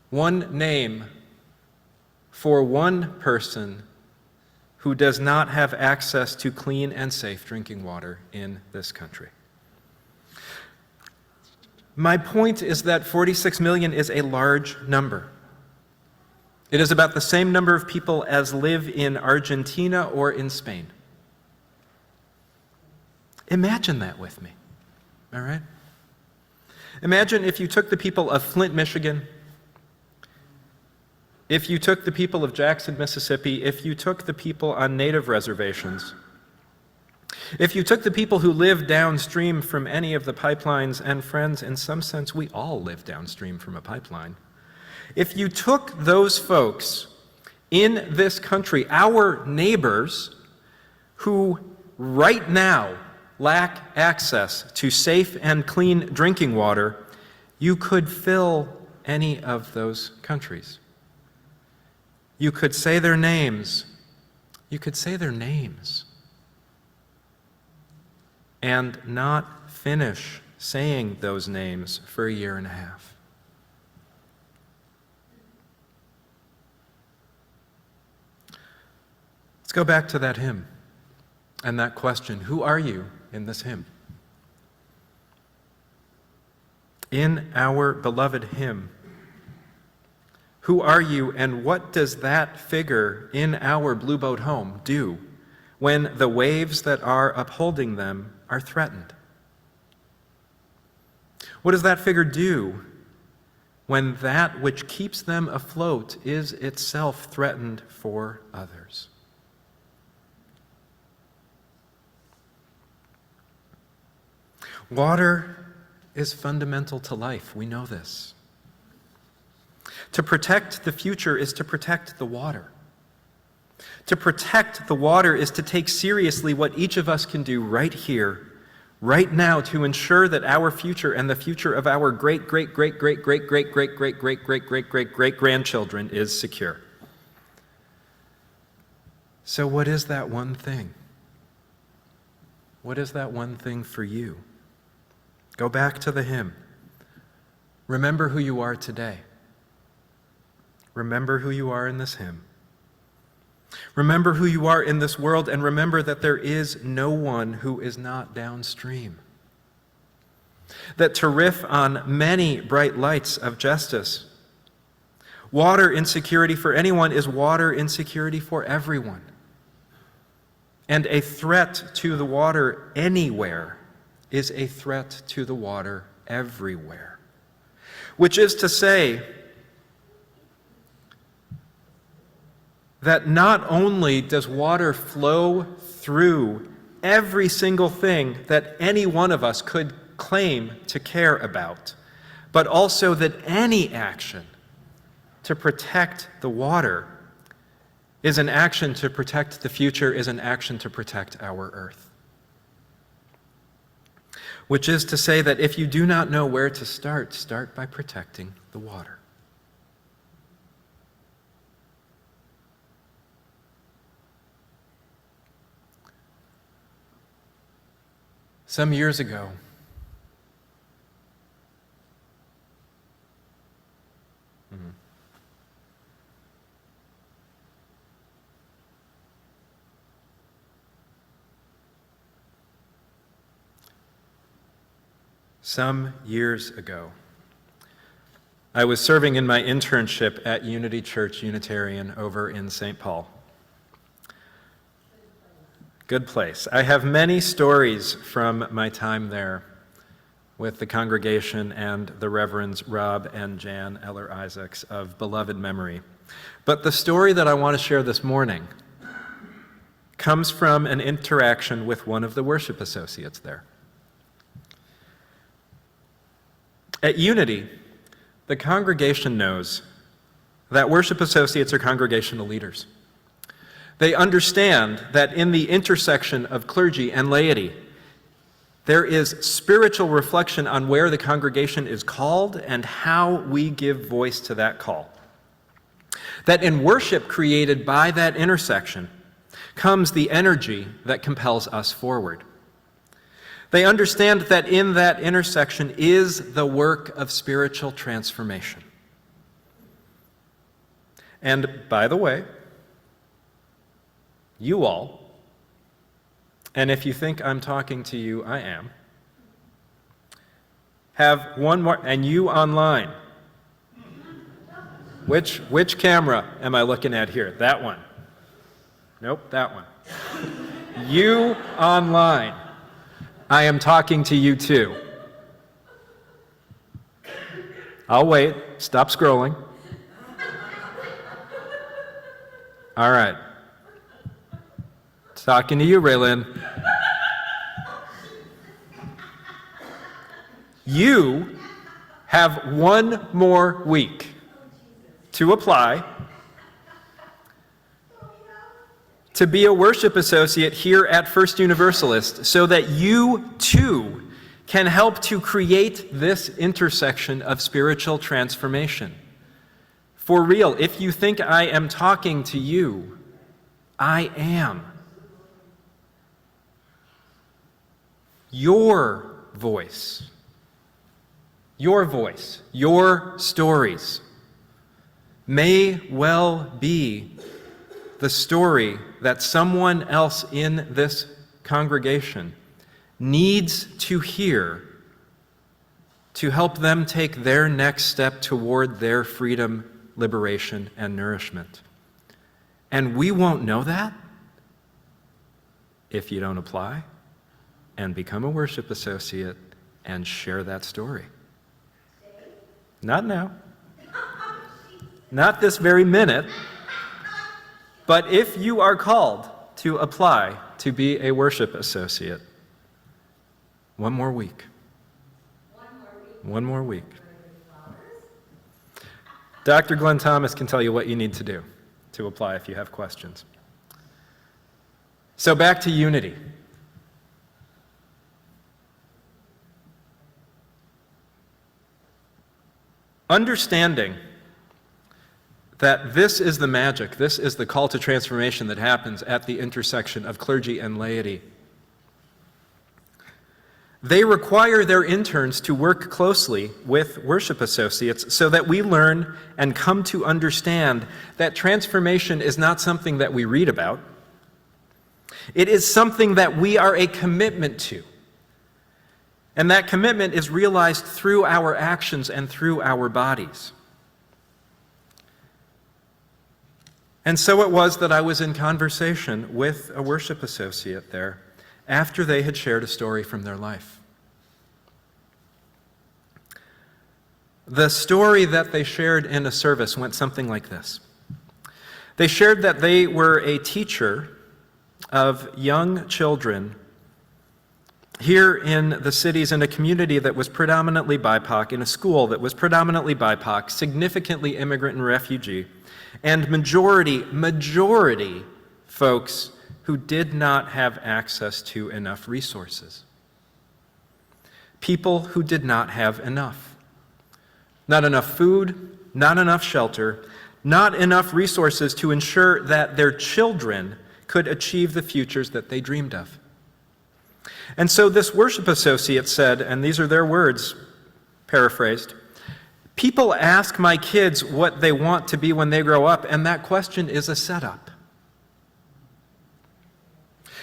One name for one person who does not have access to clean and safe drinking water in this country. My point is that 46 million is a large number. It is about the same number of people as live in Argentina or in Spain. Imagine that with me, all right? Imagine if you took the people of Flint, Michigan, if you took the people of Jackson, Mississippi, if you took the people on native reservations, if you took the people who live downstream from any of the pipelines, and friends, in some sense, we all live downstream from a pipeline. If you took those folks in this country, our neighbors, who right now lack access to safe and clean drinking water, you could fill any of those countries. You could say their names. You could say their names. And not finish saying those names for a year and a half. Let's go back to that hymn and that question. Who are you in this hymn? In our beloved hymn, who are you, and what does that figure in our Blue Boat Home do when the waves that are upholding them are threatened? What does that figure do when that which keeps them afloat is itself threatened for others? Water is fundamental to life. We know this. To protect the future is to protect the water. To protect the water is to take seriously what each of us can do right here, right now, to ensure that our future and the future of our great-great-great-great-great-great-great-great-great-great-great-great-grandchildren is secure. So what is that one thing? What is that one thing for you? Go back to the hymn. Remember who you are today. Remember who you are in this hymn. Remember who you are in this world, and remember that there is no one who is not downstream. That to riff on many bright lights of justice, water insecurity for anyone is water insecurity for everyone. And a threat to the water anywhere is a threat to the water everywhere. Which is to say that not only does water flow through every single thing that any one of us could claim to care about, but also that any action to protect the water is an action to protect the future, is an action to protect our earth. Which is to say that if you do not know where to start, start by protecting the water. Some years ago, I was serving in my internship at Unity Church Unitarian over in St. Paul. Good place. I have many stories from my time there with the congregation and the Reverends Rob and Jan Eller-Isaacs of beloved memory. But the story that I want to share this morning comes from an interaction with one of the worship associates there. At Unity, the congregation knows that worship associates are congregational leaders. They understand that in the intersection of clergy and laity, there is spiritual reflection on where the congregation is called and how we give voice to that call. That in worship created by that intersection comes the energy that compels us forward. They understand that in that intersection is the work of spiritual transformation. And by the way, you all, and if you think I'm talking to you, I am, have one more, and you online. Which camera am I looking at here? That one. Nope, that one. You online. I am talking to you too. I'll wait. Stop scrolling. All right. Talking to you, Raylyn. You have one more week to apply to be a worship associate here at First Universalist so that you too can help to create this intersection of spiritual transformation. For real, if you think I am talking to you, I am. Your voice, your stories may well be the story that someone else in this congregation needs to hear to help them take their next step toward their freedom, liberation, and nourishment. And we won't know that if you don't apply and become a worship associate and share that story. Not now. Not this very minute. But if you are called to apply to be a worship associate, one more week. One more week. Dr. Glenn Thomas can tell you what you need to do to apply if you have questions. So back to unity. Understanding that this is the magic, this is the call to transformation that happens at the intersection of clergy and laity. They require their interns to work closely with worship associates so that we learn and come to understand that transformation is not something that we read about. It is something that we are a commitment to. And that commitment is realized through our actions and through our bodies. And so it was that I was in conversation with a worship associate there after they had shared a story from their life. The story that they shared in a service went something like this. They shared that they were a teacher of young children here in the cities, in a community that was predominantly BIPOC, in a school that was predominantly BIPOC, significantly immigrant and refugee, and majority folks who did not have access to enough resources. People who did not have enough. Not enough food, not enough shelter, not enough resources to ensure that their children could achieve the futures that they dreamed of. And so this worship associate said, and these are their words, paraphrased, "People ask my kids what they want to be when they grow up, and that question is a setup.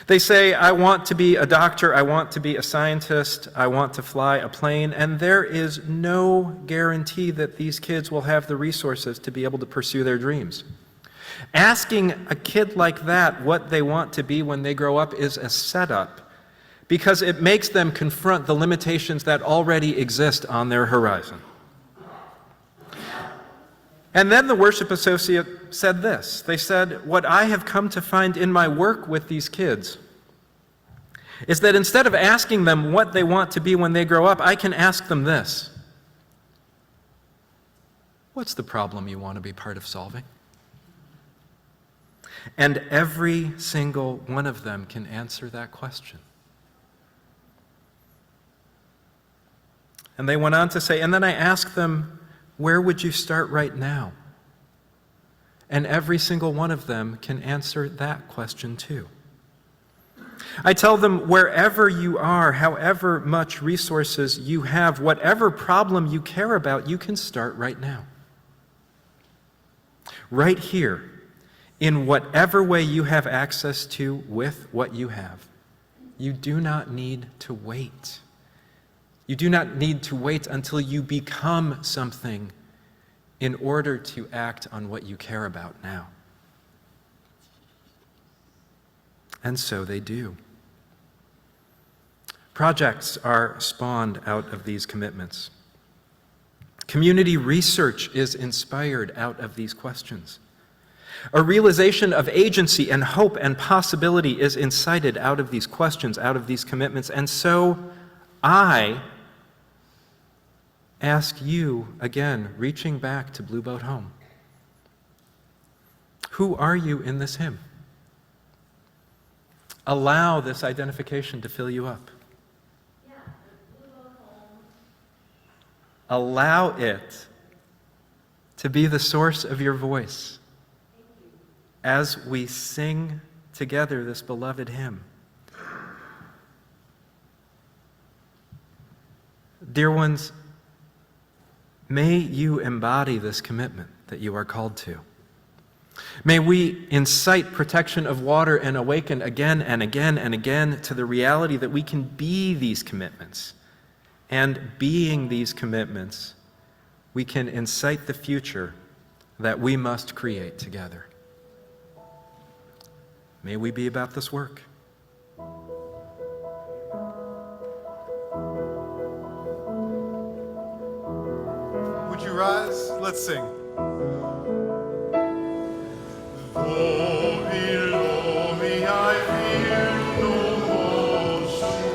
They say, I want to be a doctor, I want to be a scientist, I want to fly a plane, and there is no guarantee that these kids will have the resources to be able to pursue their dreams. Asking a kid like that what they want to be when they grow up is a setup, because it makes them confront the limitations that already exist on their horizon." And then the worship associate said this. They said, "What I have come to find in my work with these kids is that instead of asking them what they want to be when they grow up, I can ask them this: what's the problem you want to be part of solving?" And every single one of them can answer that question. And they went on to say, and then I asked them, where would you start right now? And every single one of them can answer that question too. I tell them, wherever you are, however much resources you have, whatever problem you care about, you can start right now. Right here, in whatever way you have access to with what you have. You do not need to wait. You do not need to wait until you become something in order to act on what you care about now. And so they do. Projects are spawned out of these commitments. Community research is inspired out of these questions. A realization of agency and hope and possibility is incited out of these questions, out of these commitments. And so I ask you, again, reaching back to Blue Boat Home, who are you in this hymn? Allow this identification to fill you up. Yeah, Blue Boat Home. Allow it to be the source of your voice as we sing together this beloved hymn. Dear ones, may you embody this commitment that you are called to. May we incite protection of water and awaken again and again and again to the reality that we can be these commitments. And being these commitments, we can incite the future that we must create together. May we be about this work. Would you Let's sing. Though below me I fear no motion,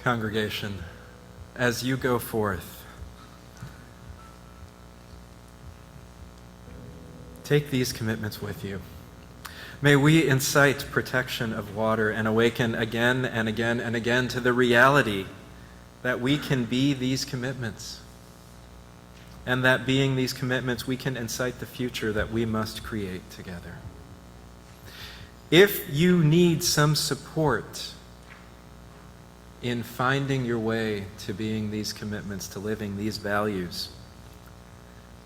Congregation, as you go forth, take these commitments with you. May we incite protection of water and awaken again and again and again to the reality that we can be these commitments, and that being these commitments, we can incite the future that we must create together. If you need some support in finding your way to being these commitments, to living these values,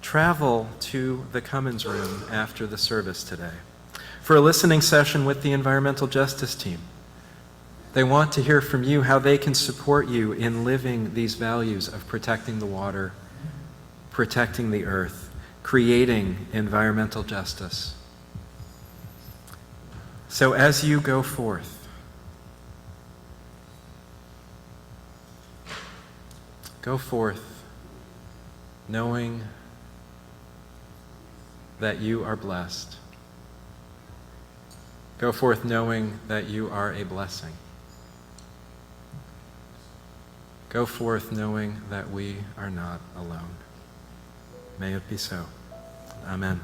travel to the Cummins Room after the service today for a listening session with the environmental justice team. They want to hear from you how they can support you in living these values of protecting the water, protecting the earth, creating environmental justice. So as you go forth, go forth knowing that you are blessed. Go forth knowing that you are a blessing. Go forth knowing that we are not alone. May it be so. Amen.